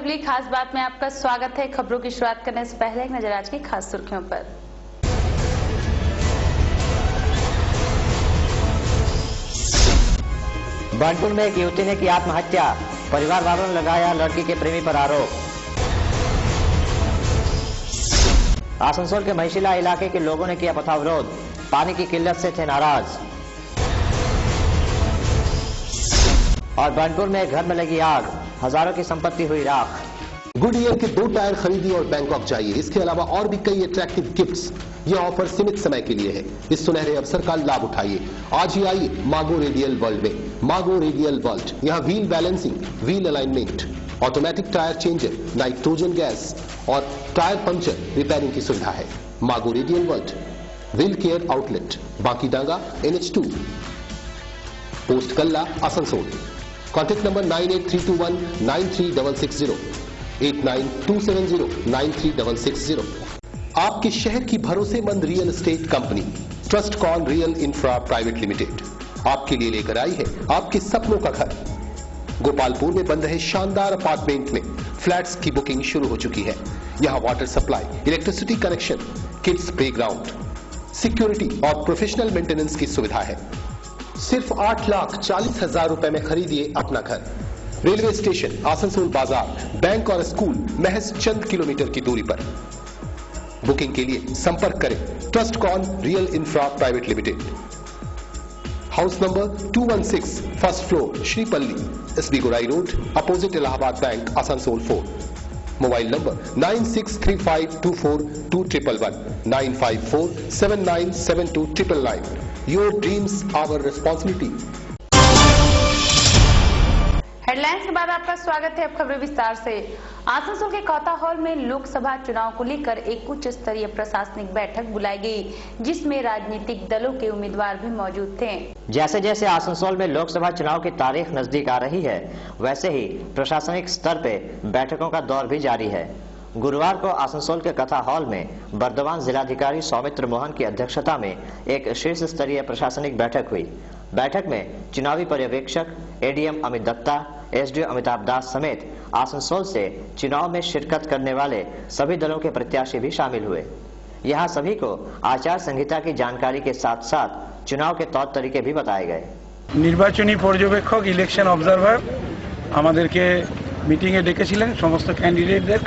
अगली खास बात में आपका स्वागत है। खबरों की शुरुआत करने से पहले एक नजर आज की खास सुर्खियों पर। बानपुर में एक युवती ने की आत्महत्या, परिवार वालों ने लगाया लड़की के प्रेमी पर आरोप। आसनसोल के महिशिला इलाके के लोगों ने किया पथावरोध, पानी की किल्लत से थे नाराज। और बानपुर में एक घर में लगी आग, हजारों की संपत्ति हुई राख। गुडईयर के 2 टायर खरीदिए और बैंकॉक जाइए। इसके अलावा और भी कई अट्रैक्टिव गिफ्ट्स। यह ऑफर सीमित समय के लिए है। इस सुनहरे अवसर का लाभ उठाइए। आज ही आइए मागो रेडियल वर्ल्ड में। मागो रेडियल वर्ल्ड, यहाँ wheel balancing, wheel alignment, automatic tyre changer, nitrogen gas और टायर पंचर रिपेयरिंग की सुविधा है। Mago radial world, wheel care outlet, Bankidanga, NH2, post Kalla, Asansol. Contact number 9832193660, 8927093660। आपके शहर की भरोसेमंद real estate company Trustcon real infra private limited आपके लिए लेकर आई है आपके सपनों का घर। गोपालपुर में बन रहे शानदार अपार्टमेंट में फ्लैट्स की बुकिंग शुरू हो चुकी है। यहां water supply, electricity connection, kids playground, security और प्रोफेशनल मेंटेनेंस की सुविधा है। सिर्फ 8,40,000 रुपए में खरीदिए अपना घर। रेलवे स्टेशन, आसनसोल बाजार, बैंक और स्कूल महज चंद किलोमीटर की दूरी पर। बुकिंग के लिए संपर्क करें Trustcon real infra private limited, house number 216, first floor, Shripalli, SB Gorai road, opposite Allahabad bank, Asansol 4। Mobile number 9635242111, 954797299। Your dreams, our responsibility. Headlines के बाद आपका स्वागत है। अब खबरें विस्तार से। आसनसोल के कौता हॉल में लोकसभा चुनाव को लेकर एक उच्च स्तरीय प्रशासनिक बैठक बुलाई गई, जिसमें राजनीतिक दलों के उम्मीदवार भी मौजूद थे। जैसे जैसे आसनसोल में लोकसभा चुनाव की तारीख नजदीक आ रही है, वैसे ही प्रशासनिक स्तर पे बैठकों का दौर भी जारी है। गुरुवार को आसनसोल के कथा हॉल में बर्दवान जिलाधिकारी सौमित्र मोहन की अध्यक्षता में एक शीर्ष स्तरीय प्रशासनिक बैठक हुई। बैठक में चुनावी पर्यवेक्षक ADM अमित दत्ता, SDO अमिताभ दास समेत आसनसोल से चुनाव में शिरकत करने वाले सभी दलों के प्रत्याशी भी शामिल हुए। यहाँ सभी को आचार संहिता की जानकारी के साथ साथ चुनाव के तौर तरीके भी बताए गए। निर्वाचनी पर्यवेक्षक इलेक्शन ऑब्जर्वर আমাদেরকে মিটিংয়ে ডেকেছিলেন সমস্ত ক্যান্ডিডেটদের।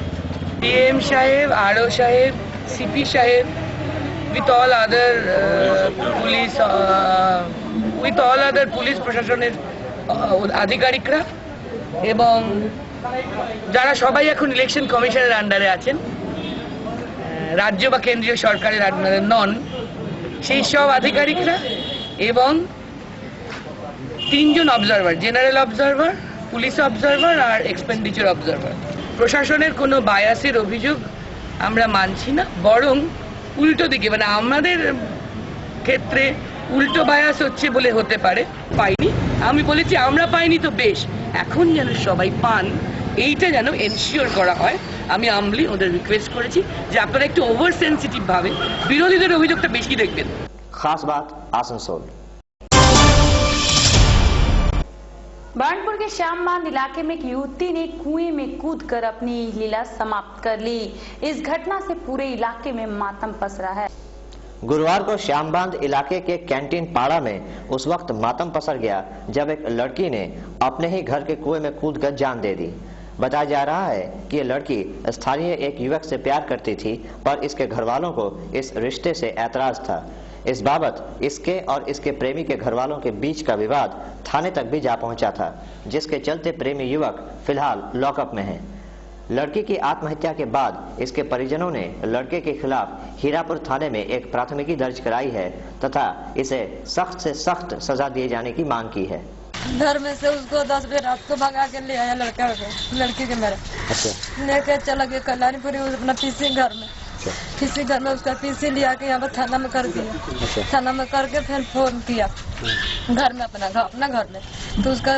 DM সাহেব, RO সাহেব, CP সাহেব, with all other পুলিশ প্রশাসনের আধিকারিকরা এবং যারা সবাই এখন ইলেকশন কমিশনের আন্ডারে আছেন, রাজ্য বা কেন্দ্রীয় সরকারের আন্ডারে নন, সেই সব আধিকারিকরা এবং 3 জন observer, general observer, police observer আর এক্সপেন্ডিচার অবজারভার। প্রশাসনের কোনো বায়াসের অভিযোগ আমরা মানছি না, বরং উল্টো দিকে মানে আমাদের ক্ষেত্রে উল্টো বায়াস হচ্ছে বলে হতে পারে। পাইনি, আমি বলেছি আমরা পাইনি তো বেশ, এখন যেন সবাই পান এইটা যেন এনশিওর করা হয়। আমি আমলি ওদের রিকোয়েস্ট করেছি যে আপনারা একটু ওভার সেন্সিটিভ ভাবে বিরোধীদের অভিযোগটা বেশি দেখবেন। खास बात आसनसोल। बानपुर के श्यामबांध इलाके में एक युवती ने कुएं में कूदकर अपनी लीला समाप्त कर ली। इस घटना से पूरे इलाके में मातम पसरा है। गुरुवार को श्यामबांध इलाके के कैंटीन पाड़ा में उस वक्त मातम पसर गया जब एक लड़की ने अपने ही घर के कुएं में कूदकर जान दे दी। बताया जा रहा है कि ये लड़की स्थानीय एक युवक से प्यार करती थी, पर इसके घर वालों को इस रिश्ते से ऐतराज था। इस बाबत इसके और इसके प्रेमी के घर वालों के बीच का विवाद थाने तक भी जा पहुंचा था, जिसके चलते प्रेमी युवक फिलहाल लॉकअप में है। लड़की की आत्महत्या के बाद इसके परिजनों ने लड़के के खिलाफ हीरापुर थाने में एक प्राथमिकी दर्ज कराई है तथा इसे सख्त से सख्त सजा दिए जाने की मांग की है। घर में से उसको 10 बजे रात को भगा के ले आया लड़का को, लड़की के मेरे लेके चला गया कल्याणपुरी अपना पीसी घर में। किसी घर में उसका पीसी लिया के यहाँ पर थाना में कर दिया। थाना में करके फिर फोन किया घर में अपना घर में, तो उसका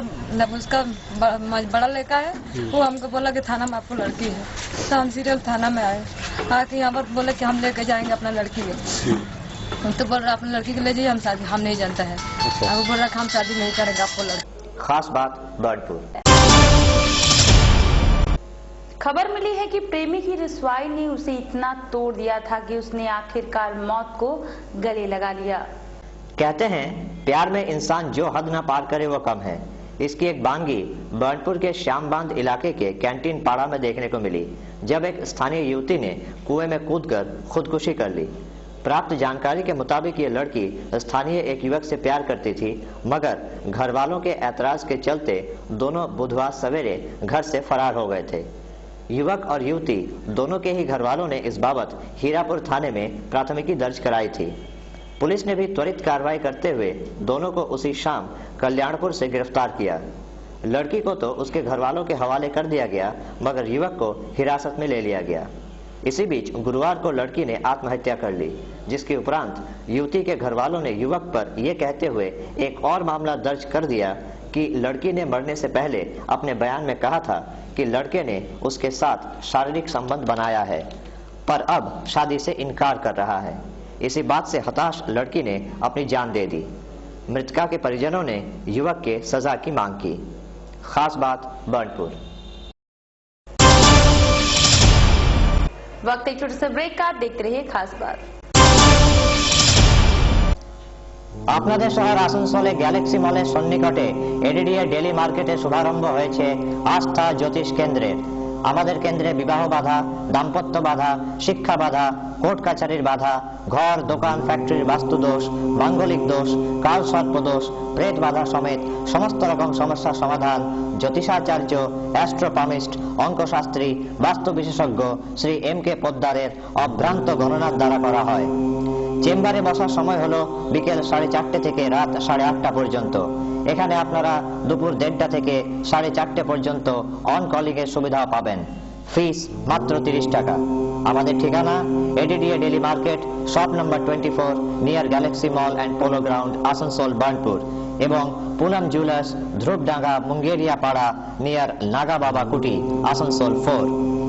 बड़ा लड़का है, वो हमको बोला कि थाना में आपको लड़की है। तो हम सीरियल थाना में आए, आके यहाँ पर बोले कि हम लेके जाएंगे अपना लड़की को। तो बोल रहा अपनी लड़की को ले जाइए, हम नहीं जानता है। वो बोल रहा हम शादी नहीं करेंगे आपको लड़की। खास बात बर्डपुर। खबर मिली है कि प्रेमी की रुसवाई ने उसे इतना तोड़ दिया था कि उसने आखिरकार मौत को गले लगा लिया। कहते हैं प्यार में इंसान जो हद न पार करे वो कम है। इसकी एक बांगी बर्नपुर के श्याम बांध इलाके के कैंटीन पाड़ा में देखने को मिली, जब एक स्थानीय युवती ने कुएं में कूदकर खुदकुशी कर ली। प्राप्त जानकारी के मुताबिक ये लड़की स्थानीय एक युवक से प्यार करती थी, मगर घर वालों के ऐतराज के चलते दोनों बुधवार सवेरे घर से फरार हो गए थे। युवक और युवती दोनों के ही घर वालों ने इस बाबत हीरापुर थाने में प्राथमिकी दर्ज कराई थी। पुलिस ने भी त्वरित कार्रवाई करते हुए दोनों को उसी शाम कल्याणपुर से गिरफ्तार किया। लड़की को तो उसके घर वालों के हवाले कर दिया गया, मगर युवक को हिरासत में ले लिया गया। इसी बीच गुरुवार को लड़की ने आत्महत्या कर ली, जिसके उपरांत युवती के घर वालों ने युवक पर यह कहते हुए एक और मामला दर्ज कर दिया कि लड़की ने मरने से पहले अपने बयान में कहा था कि लड़के ने उसके साथ शारीरिक संबंध बनाया है, पर अब शादी से इनकार कर रहा है। इसी बात से हताश लड़की ने अपनी जान दे दी। मृतका के परिजनों ने युवक के सजा की मांग की। खास बात बर्नपुर। वक्त एक छोटे से ब्रेक का, देखते रहिए खास बात। আপনাদের শহর আসানসোলে গ্যালাক্সি মলের সন্নিকটে এডিডিএ ডেলি মার্কেটে শুভারম্ভ হয়েছে আস্থা জ্যোতিষ কেন্দ্রের। আমাদের কেন্দ্রে বিবাহ বাধা, দাম্পত্য বাধা, শিক্ষা বাধা, কোর্ট কাছারির বাধা, ঘর দোকান ফ্যাক্টরির বাস্তুদোষ, মাঙ্গলিক দোষ, কাল সর্প দোষ, প্রেত বাধা সমেত সমস্ত রকম সমস্যার সমাধান জ্যোতিষাচার্য, অ্যাস্ট্রোপামিস্ট, অঙ্কশাস্ত্রী, বাস্তু বিশেষজ্ঞ শ্রী এম.কে. পোদ্দারের অভ্রান্ত গণনার দ্বারা করা হয়। চেম্বারে বসার সময় হলো বিকেল 4:30 থেকে রাত 8:30 পর্যন্ত। এখানে আপনারা দুপুর 1:30 থেকে 4:30 পর্যন্ত অন কলিং এর সুবিধা পাবেন। ফিস মাত্র 30 টাকা। আমাদের ঠিকানা ADDA daily market, shop number 24, near Galaxy mall and polo ground, Asansol, Burnpur, এবং পুনম জুয়েলার্স, ধ্রুবডাঙ্গা, মুঙ্গেরিয়া পাড়া, নিয়ার নাগা বাবা কুটি, আসানসোল 4।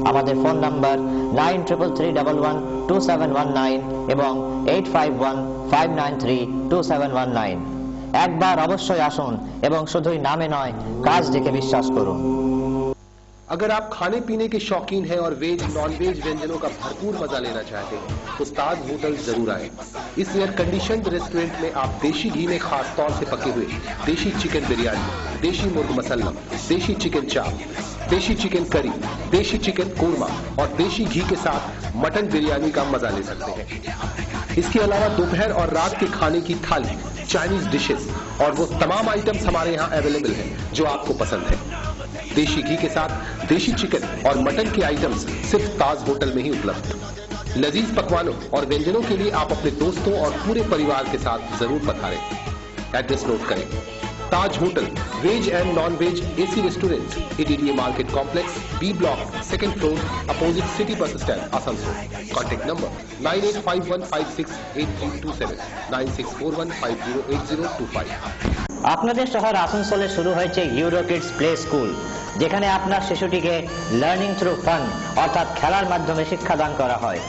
আমাদের ফোন নাম্বার 9333112719 এবং 8515932719। একবার অবশ্যই আসুন এবং শুধুই নামে নয়, কাজ দেখে বিশ্বাস করুন। अगर आप खाने पीने के शौकीन हैं और वेज नॉन वेज व्यंजनों का भरपूर मजा लेना चाहते हैं तो ताज होटल जरूर आए। इस एयर कंडीशनड रेस्टोरेंट में आप देशी घी में खास तौर से पके हुए देशी चिकन बिरयानी, देशी मुर्ग मसल्लम, देशी चिकन चाप, देशी चिकन करी, देशी चिकन कोरमा और देशी घी के साथ मटन बिरयानी का मजा ले सकते हैं। इसके अलावा दोपहर और रात के खाने की थाली, चाइनीज डिशेस और वो तमाम आइटम्स हमारे यहाँ अवेलेबल हैं जो आपको पसंद है। देशी घी के साथ देशी चिकन और मटन के आइटम्स सिर्फ ताज होटल में ही उपलब्ध। लजीज पकवानों और व्यंजनों के लिए आप अपने दोस्तों और पूरे परिवार के साथ जरूर पधारें। एड्रेस नोट करें, Taj hotel, veg and non veg AC restaurant, ADDA market complex, B block, 2nd floor, opposite city bus stand, Asansol. Contact number 9851568327, 9641508025। আপনাদের শহর আসানসোলে শুরু হয়েছে ইউরো কিডস প্লে স্কুল, যেখানে আপনার শিশুটিকে লার্নিং থ্রু ফান অর্থাৎ খেলার মাধ্যমে শিক্ষাদান করা হয়।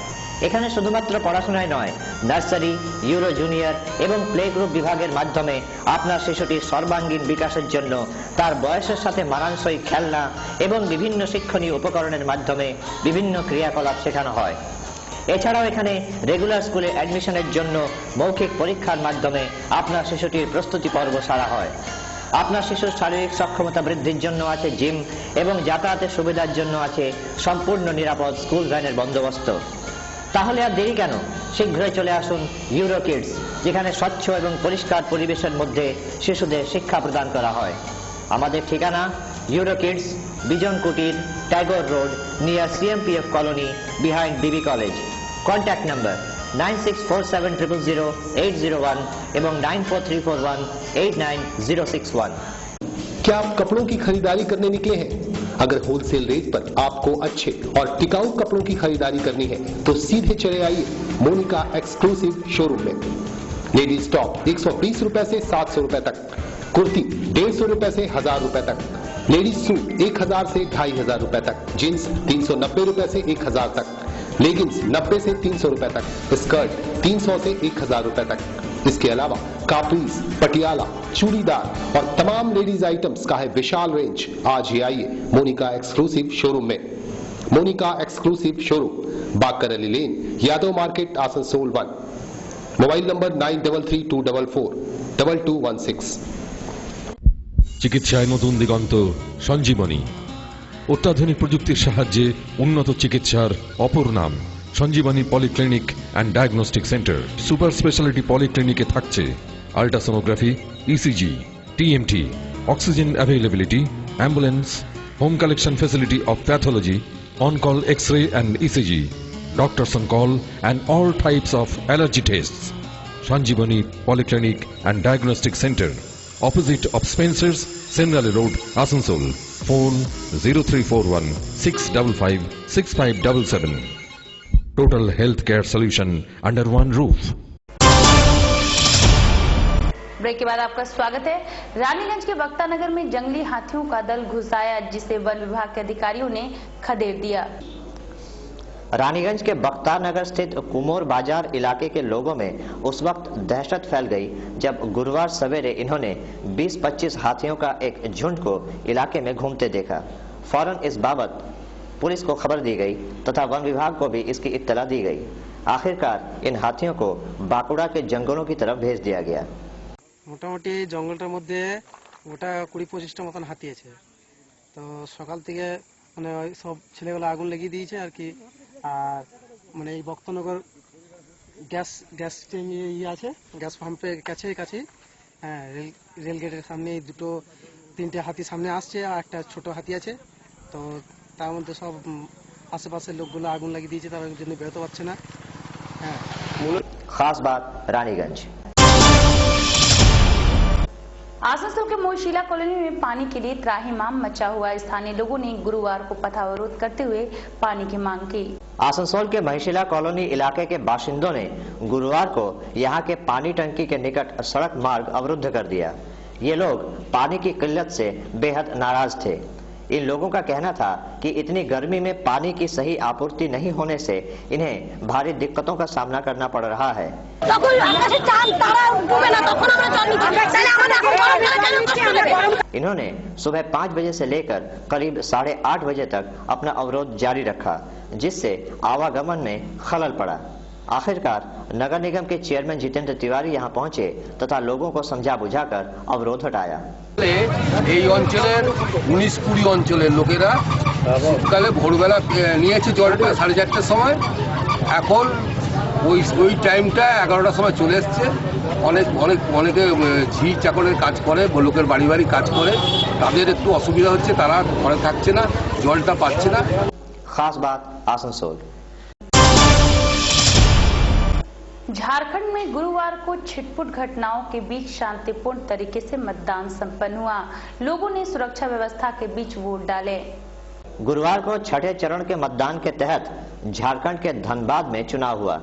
এখানে শুধুমাত্র পড়াশোনায় নয়, নার্সারি, ইউরো জুনিয়র এবং প্লে গ্রুপ বিভাগের মাধ্যমে আপনার শিশুটির সর্বাঙ্গীন বিকাশের জন্য তার বয়সের সাথে মানানসই খেলনা এবং বিভিন্ন শিক্ষণীয় উপকরণের মাধ্যমে বিভিন্ন ক্রিয়াকলাপ শেখানো হয়। এছাড়াও এখানে রেগুলার স্কুলে অ্যাডমিশনের জন্য মৌখিক পরীক্ষার মাধ্যমে আপনার শিশুটির প্রস্তুতি পর্ব সারা হয়। আপনার শিশুর শারীরিক সক্ষমতা বৃদ্ধির জন্য আছে জিম এবং যাতায়াতের সুবিধার জন্য আছে সম্পূর্ণ নিরাপদ স্কুল ভ্যানের বন্দোবস্ত। তাহলে আর দেরি কেন, শীঘ্রই চলে আসুন ইউরো কিডস, যেখানে স্বচ্ছ এবং পরিষ্কার পরিবেশের মধ্যে শিশুদের শিক্ষা প্রদান করা হয়। আমাদের ঠিকানা ইউরো কিডস, বিজন কুটির, Tagore road, near CMPF colony, behind DB college. Contact number 9647000801 এবং 9434189061। क्या आप कपड़ों की खरीदारी करने निकले हैं? अगर होलसेल रेट पर आपको अच्छे और टिकाऊ कपड़ों की खरीदारी करनी है तो सीधे चले आइए मोनिका एक्सक्लूसिव शोरूम में। लेडीज टॉप 120 रुपए से 700 रुपए तक, कुर्ती 150 रुपए से 1000 रुपए तक, लेडीज सूट 1000 से 2500 रुपए तक, जींस 390 रुपए से 1000 तक, लेगिंग्स 90 से 300 रुपए तक, स्कर्ट 300 से 1000 रुपए तक। इसके अलावा कापीस, पटियाला, चूड़ीदार और तमाम लेडीज आइटम्स का है विशाल रेंज। आज ही आइए मोनिका एक्सक्लूसिव शोरूम में। Monika exclusive showroom, Bakar Ali lane, Yadav market, Asansol 1। Mobile number 9334442216। চিকিৎসায় নতুন দিগন্ত সঞ্জীবনী। অত্যাধুনিক প্রযুক্তির সাহায্যে উন্নত চিকিৎসার অপর নাম Sanjeevani polyclinic and diagnostic centre. Super speciality পলিক্লিনিকে থাকছে ultrasonography, ECG, TMT, oxygen availability, ambulance, home collection facility of pathology, on-call X-ray and ECG, doctors on call and all types of allergy tests. Sanjeevani Polyclinic and Diagnostic Center, opposite of Spencer's, Senrali Road, Asansol. Phone 0341 655 6577. Total healthcare solution under one roof. Break के बाद आपका स्वागत है। रानीगंज के बख्ता नगर में जंगली हाथियों का दल घुस आया, जिसे वन विभाग के अधिकारियों ने खदेड़ दिया। रानीगंज के बख्ता नगर स्थित कुमोर बाजार इलाके के लोगों में उस वक्त दहशत फैल गई जब गुरुवार सवेरे इन्होंने 20-25 हाथियों का एक झुंड को इलाके में घूमते देखा। फौरन इस बाबत पुलिस को खबर दी गई तथा वन विभाग को भी इसकी इत्तला दी गई। आखिरकार इन हाथियों को बांकुड़ा के जंगलों की तरफ भेज दिया गया। মোটামুটি জঙ্গলটার মধ্যে ওটা 20-25টা মতন হাতি আছে। তো সকাল থেকে মানে সব ছেলেগুলো আগুন লাগিয়ে দিয়েছে আর কি। আর মানে এই বক্তনগর গ্যাস ইয়ে আছে, গ্যাস পাম্পের কাছে হ্যাঁ, রেল গেটের সামনে দুটো 3টে হাতি সামনে আসছে আর একটা ছোট হাতি আছে। তো তার মধ্যে সব আশেপাশের লোকগুলো আগুন লাগিয়ে দিয়েছে, তার জন্য বেরোতে পারছে না। হ্যাঁ, खास बात रानीगंज। आसनसोल के मोहशीला कॉलोनी में पानी के लिए त्राहिमाम मचा हुआ। स्थानीय लोगों ने गुरुवार को पथ अवरोध करते हुए पानी की मांग की। आसनसोल के महिशिला कॉलोनी इलाके के बाशिंदों ने गुरुवार को यहां के पानी टंकी के निकट सड़क मार्ग अवरुद्ध कर दिया। ये लोग पानी की किल्लत से बेहद नाराज थे। इन लोगों का कहना था कि इतनी गर्मी में पानी की सही आपूर्ति नहीं होने से इन्हें भारी दिक्कतों का सामना करना पड़ रहा है। इन्होंने सुबह 5 बजे से लेकर करीब 8:30 बजे तक अपना अवरोध जारी रखा, जिससे आवागमन में खलल पड़ा। आखिरकार नगर निगम के चेयरमैन जितेंद्र तिवारी यहां पहुंचे तथा लोगों को समझा बुझाकर अवरोध हटाया। এই অঞ্চলের 19-20 অঞ্চলের লোকেরা শীতকালে ভোরবেলা নিয়েছে জলটা 4:30টার সময়। এখন ওই টাইমটা 11টার সময় চলে এসছে। অনেকে ঝি চাকরের কাজ করে, লোকের বাড়ি বাড়ি কাজ করে, তাদের একটু অসুবিধা হচ্ছে, তারা ঘরে থাকছে না, জলটা পাচ্ছে না। खास बात आसनसोल। झारखंड में गुरुवार को छिटपुट घटनाओं के बीच शांतिपूर्ण तरीके से मतदान संपन्न हुआ। लोगों ने सुरक्षा व्यवस्था के बीच वोट डाले। गुरुवार को छठे चरण के मतदान के तहत झारखंड के धनबाद में चुनाव हुआ।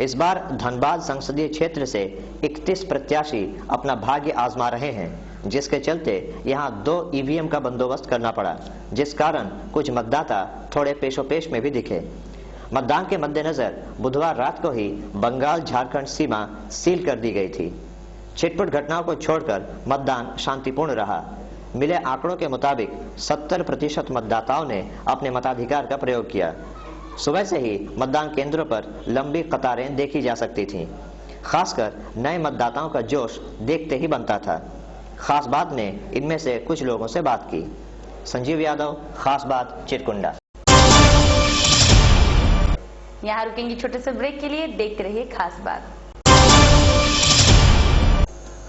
इस बार धनबाद संसदीय क्षेत्र से 31 प्रत्याशी अपना भाग्य आजमा रहे हैं, जिसके चलते यहां 2 ईवीएम का बंदोबस्त करना पड़ा, जिस कारण कुछ मतदाता थोड़े पेशोपेश में भी दिखे। मतदान के मद्देनजर बुधवार रात को ही बंगाल झारखंड सीमा सील कर दी गई थी। छिटपुट घटनाओं को छोड़कर मतदान शांतिपूर्ण रहा। मिले आंकड़ों के मुताबिक 70% मतदाताओं ने अपने मताधिकार का प्रयोग किया। सुबह से ही मतदान केंद्रों पर लंबी कतारें देखी जा सकती थीं। खासकर नए मतदाताओं का जोश देखते ही बनता था। खास बात ने इनमें से कुछ लोगों से बात की। संजीव यादव, खास बात, चिरकुंडा। यहाँ रुकेंगे छोटे से ब्रेक के लिए, देखते रहिए खास बात।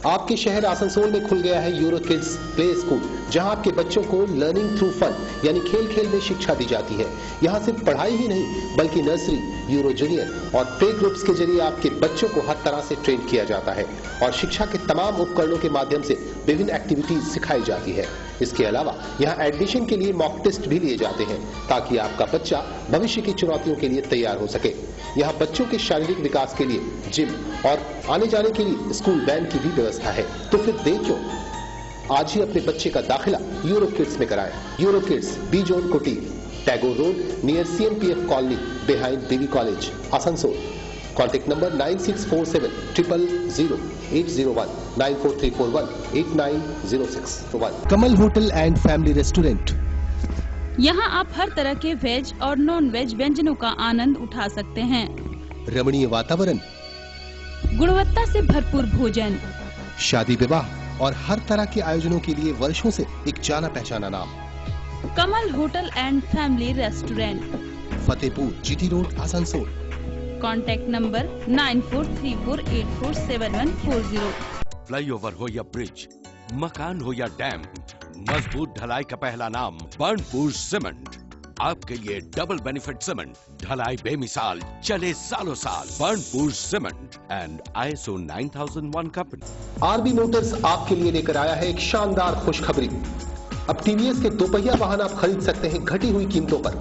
आपके शहर आसनसोल में खुल गया है यूरो किड्स प्ले स्कूल, जहां आपके बच्चों को लर्निंग थ्रू फन यानी खेल खेल में शिक्षा दी जाती है। यहां सिर्फ पढ़ाई ही नहीं बल्कि नर्सरी, यूरो जूनियर और प्ले ग्रुप्स के जरिए आपके बच्चों को हर तरह से ट्रेन किया जाता है और शिक्षा के तमाम उपकरणों के माध्यम से विभिन्न एक्टिविटीज सिखाई जाती है। इसके अलावा यहाँ एडमिशन के लिए मॉक टेस्ट भी लिए जाते हैं ताकि आपका बच्चा भविष्य की चुनौतियों के लिए तैयार हो सके। यहाँ बच्चों के शारीरिक विकास के लिए जिम और आने जाने के लिए स्कूल वैन की भी व्यवस्था है। तो फिर देर क्यों, आज ही अपने बच्चे का दाखिला यूरो किड्स में कराएं। Euro kids, B zone Koti, Tagore road near CMPF colony, behind BV college, Asansol. Contact number 9647000801 94341 8906 1। Kamal hotel and family restaurant, यहाँ आप हर तरह के वेज और नॉन वेज व्यंजनों का आनंद उठा सकते हैं। रमणीय वातावरण, गुणवत्ता से भरपूर भोजन, शादी विवाह और हर तरह के आयोजनों के लिए वर्षों से एक जाना पहचाना नाम, Kamal hotel and family restaurant, Fatehpur GT road Asansol. Contact number 9434847140। Flyover हो या ब्रिज, मकान हो या डैम, मजबूत ढलाई का पहला नाम बर्नपुर सीमेंट। आपके लिए डबल बेनिफिट सीमेंट, ढलाई बेमिसाल, चले सालों साल। बर्नपुर सीमेंट एंड ISO 9001 कंपनी। आरबी मोटर्स आपके लिए लेकर आया है एक शानदार खुशखबरी। अब टीवीएस के दोपहिया वाहन आप खरीद सकते हैं घटी हुई कीमतों पर।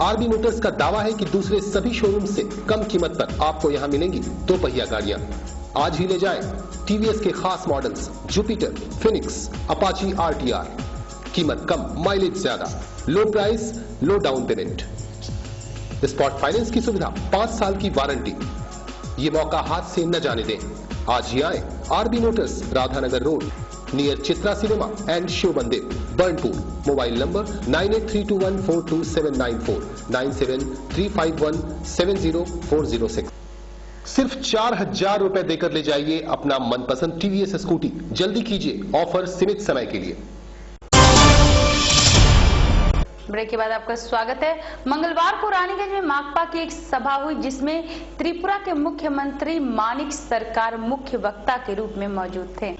आरबी मोटर्स का दावा है कि दूसरे सभी शोरूम से कम कीमत पर आपको यहां मिलेंगी दोपहिया गाड़ियां। आज ही ले जाएं टीवीएस के खास models Jupiter, Phoenix, Apache RTR। कीमत कम, माइलेज ज्यादा, लो प्राइस, लो डाउन पेमेंट, स्पॉट फाइनेंस की सुविधा, 5 साल की वारंटी। ये मौका हाथ से न जाने दें। आज ही आए RB motors, Radhanagar road, near Chitra cinema and Shiv Mandir, Burnpur. Mobile number 9832142794, 9735170406। सिर्फ 4000 रुपए देकर ले जाइए अपना मनपसंद टीवीएस स्कूटी। जल्दी कीजिए, ऑफर सीमित समय के लिए। ब्रेक के बाद आपका स्वागत है। मंगलवार को रानीगंज में माकपा की एक सभा हुई जिसमें त्रिपुरा के मुख्यमंत्री मानिक सरकार मुख्य वक्ता के रूप में मौजूद थे।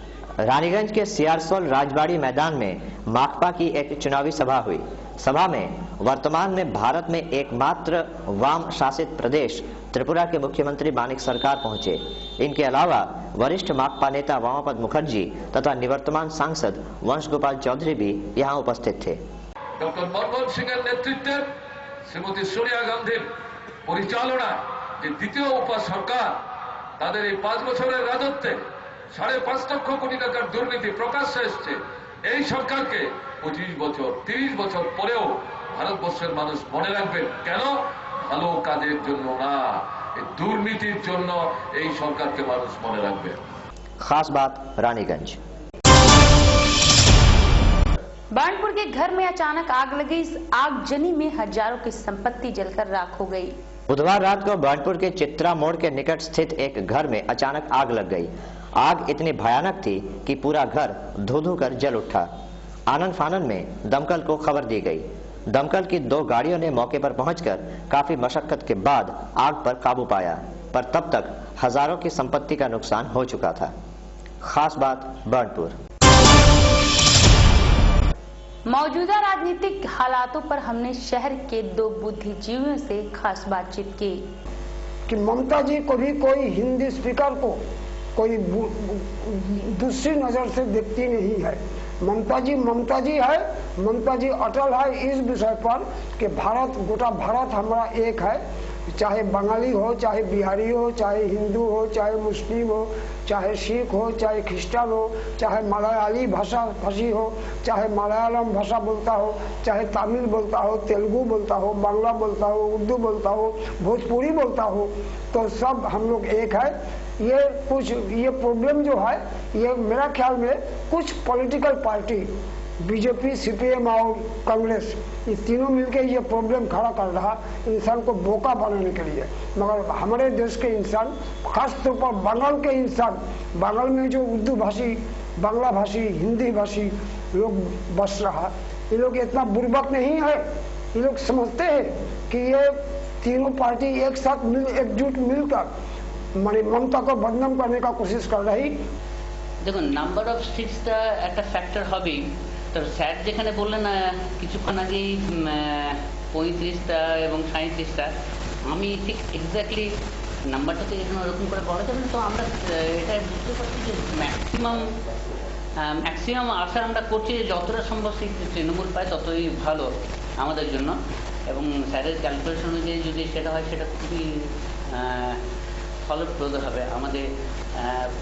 रानीगंज के सियारसोल राजबाड़ी मैदान में माकपा की एक चुनावी सभा हुई। सभा में वर्तमान में भारत में एकमात्र वाम शासित प्रदेश त्रिपुरा के मुख्यमंत्री मानिक सरकार पहुंचे। इनके अलावा वरिष्ठ माकपा नेता वामापद मुखर्जी तथा निवर्तमान सांसद वंश गोपाल चौधरी भी यहां उपस्थित थे। ডক্টর মনমোহন সিংয়ের নেতৃত্বে শ্রীমতী সোনিয়া গান্ধীর পরিচালনায় যে দ্বিতীয় উপা সরকার, তাদের এই 5 বছরের রাজত্বে 5.5 লক্ষ কোটি টাকার দুর্নীতি প্রকাশ্যে এসেছে। এই সরকারকে 25 বছর 30 বছর পরেও ভারতবর্ষের মানুষ মনে রাখবেন। কেন? ভালো কাজের জন্য না, এই দুর্নীতির জন্য এই সরকারকে মানুষ মনে রাখবে। खास बात रानीगंज। बर्नपुर के घर में अचानक आग लगी। इस आगजनी में हजारों की संपत्ति जलकर राख हो गई। बुधवार रात को बर्नपुर के चित्रा मोड़ के निकट स्थित एक घर में अचानक आग लग गई। आग इतनी भयानक थी कि पूरा घर धू-धू कर जल उठा। आनन फानन में दमकल को खबर दी गई। दमकल की 2 गाड़ियों ने मौके पर पहुंचकर काफी मशक्कत के बाद आग पर काबू पाया, पर तब तक हजारों की संपत्ति का नुकसान हो चुका था। खास बात बर्नपुर। मौजूदा राजनीतिक हालातों पर हमने शहर के 2 बुद्धिजीवियों से खास बातचीत की। कि ममता जी को भी कोई हिंदी स्पीकर को कोई दूसरी नजर से देखती नहीं है। ममता जी है। ममता जी अटल है इस विषय पर कि भारत, गोटा भारत हमारा एक है। चाहे बंगाली हो, चाहे बिहारी हो, चाहे हिंदू हो, चाहे मुस्लिम हो, चाहे सिख हो, चाहे क्रिश्चियन हो, चाहे मलयाली भाषा भाषी हो, चाहे मलयालम भाषा बोलता हो, चाहे तमिल बोलता हो, तेलुगु बोलता हो, बांग्ला बोलता हो, उर्दू बोलता हो, भोजपुरी बोलता हो, तो सब हम लोग एक है। ये प्रॉब्लम जो है, ये मेरा ख्याल में कुछ पॉलिटिकल पार्टी बीजेपी, CPM और कांग्रेस, ये तीनों मिलकर ये प्रॉब्लम खड़ा कर रहा इंसान को बोका बनाने के लिए। मगर हमारे देश के इंसान, खास तौर पर बंगाल के इंसान, बंगाल में जो उर्दू भाषी, बांग्ला भाषी, हिंदी भाषी लोग बस रहा, ये लोग इतना बुर्बक नहीं है। ये लोग समझते हैं कि ये तीनों पार्टी एक साथ एकजुट मिलकर ममता को बदनाम करने का कोशिश कर रही। देखो नंबर ऑफ सीट्स একটা ফ্যাক্টর হবেই। তো স্যার যেখানে বললেন কিছুক্ষণ আগেই 35টা এবং 37টা, আমি ঠিক এক্স্যাক্টলি নাম্বারটা তো এখানে ওরকম করে বলা যাবে না। তো আমরা এটা বুঝতে পারছি যে ম্যাক্সিমাম আশা আমরা করছি যে যতটা সম্ভব সিট তৃণমূল পায় ততই ভালো আমাদের জন্য। এবং স্যারের ক্যালকুলেশন অনুযায়ী যদি সেটা হয় সেটা খুবই ফলপ্রদ হবে আমাদের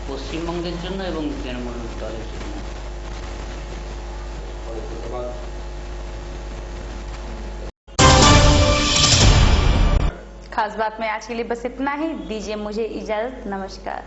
পশ্চিমবঙ্গের জন্য এবং তৃণমূল দলের জন্য। खास बात में आज के लिए बस इतना ही। दीजिए मुझे इजाजत। नमस्कार।